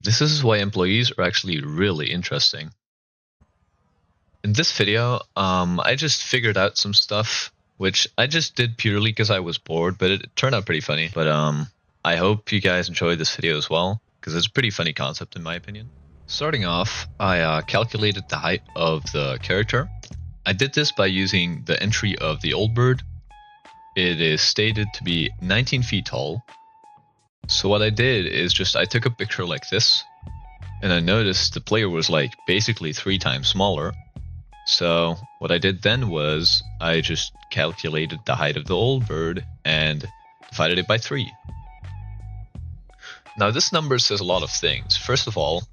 This is why employees are actually really interesting. In this video, I just figured out some stuff, which I just did purely because I was bored, but it turned out pretty funny. But I hope you guys enjoyed this video as well, because it's a pretty funny concept in my opinion. Starting off, I calculated the height of the character. I did this by using the entry of the old bird. It is stated to be 19 feet tall. So what I did is I took a picture like this, and I noticed the player was like basically 3 times smaller. So what I did then was I just calculated the height of the old bird and divided it by 3. Now this number says a lot of things. First of all,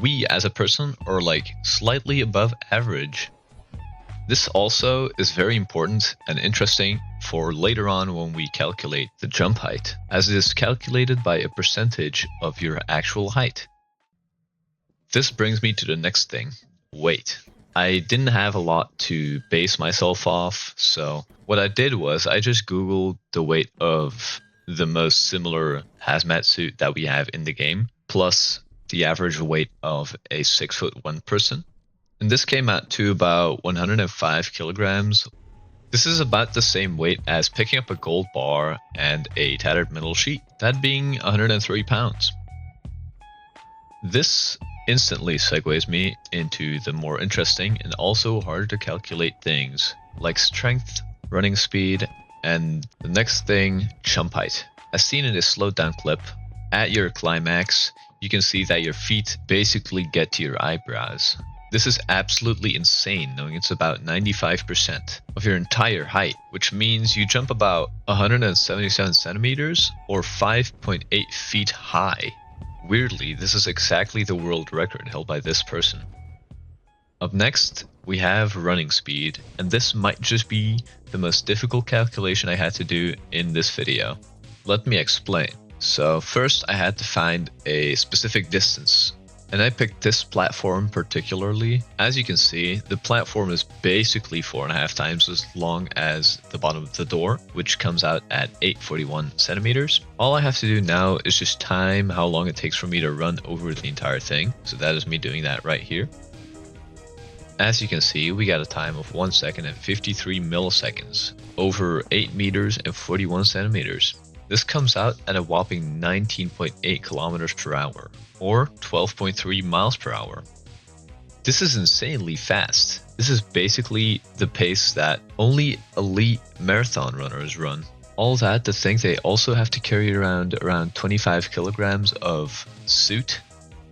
we as a person are like slightly above average. This also is very important and interesting for later on when we calculate the jump height, as it is calculated by a percentage of your actual height. This brings me to the next thing, weight. I didn't have a lot to base myself off, so what I did was I just googled the weight of the most similar hazmat suit that we have in the game, plus the average weight of a 6'1" person. And this came out to about 105 kilograms. This is about the same weight as picking up a gold bar and a tattered metal sheet, that being 103 pounds. This instantly segues me into the more interesting and also harder to calculate things like strength, running speed, and the next thing, jump height. As seen in this slowed down clip, at your climax, you can see that your feet basically get to your eyebrows. This is absolutely insane, knowing it's about 95% of your entire height, which means you jump about 177 centimeters or 5.8 feet high. Weirdly, this is exactly the world record held by this person. Up next, we have running speed, and this might just be the most difficult calculation I had to do in this video. Let me explain. So first I had to find a specific distance, and I picked this platform particularly. As you can see, the platform is basically 4.5 times as long as the bottom of the door, which comes out at 841 centimeters. All I have to do now is just time how long it takes for me to run over the entire thing. So that is me doing that right here. As you can see, we got a time of 1 second and 53 milliseconds, over 8 meters and 41 centimeters. This comes out at a whopping 19.8 kilometers per hour, or 12.3 miles per hour. This is insanely fast. This is basically the pace that only elite marathon runners run. All that to think they also have to carry around 25 kilograms of suit,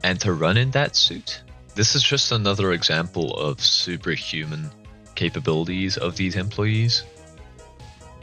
and to run in that suit. This is just another example of superhuman capabilities of these employees.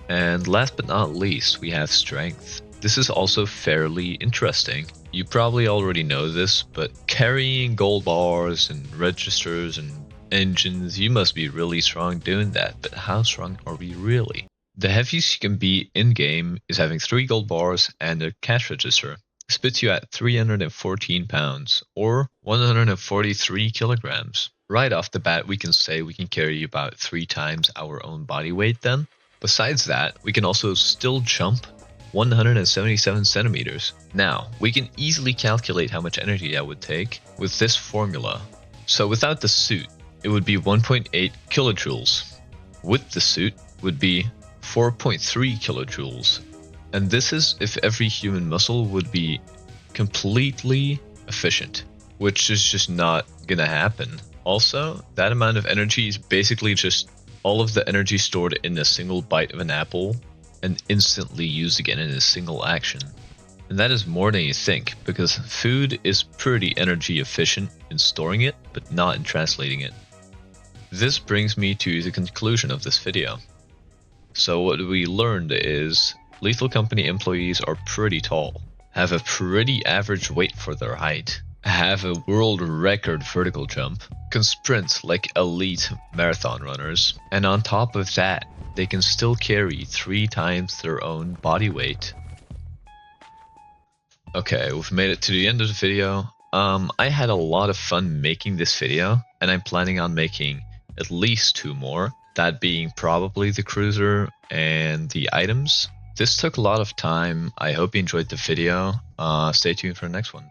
And last but not least, we have strength. This is also fairly interesting. You probably already know this, but carrying gold bars and registers and engines, you must be really strong doing that. But how strong are we really? The heaviest you can be in-game is having 3 gold bars and a cash register. This puts you at 314 pounds, or 143 kilograms. Right off the bat, we can say we can carry about 3 times our own body weight then. Besides that, we can also still jump 177 centimeters. Now, we can easily calculate how much energy that would take with this formula. So without the suit, it would be 1.8 kilojoules. With the suit, would be 4.3 kilojoules. And this is if every human muscle would be completely efficient, which is just not gonna happen. Also, that amount of energy is basically just all of the energy stored in a single bite of an apple and instantly used again in a single action. And that is more than you think, because food is pretty energy efficient in storing it, but not in translating it. This brings me to the conclusion of this video. So what we learned is Lethal Company employees are pretty tall, have a pretty average weight for their height, have a world record vertical jump, can sprint like elite marathon runners, and on top of that, they can still carry 3 times their own body weight. Okay, we've made it to the end of the video. I had a lot of fun making this video, and I'm planning on making at least 2 more, that being probably the cruiser and the items. This took a lot of time. I hope you enjoyed the video. Stay tuned for the next one.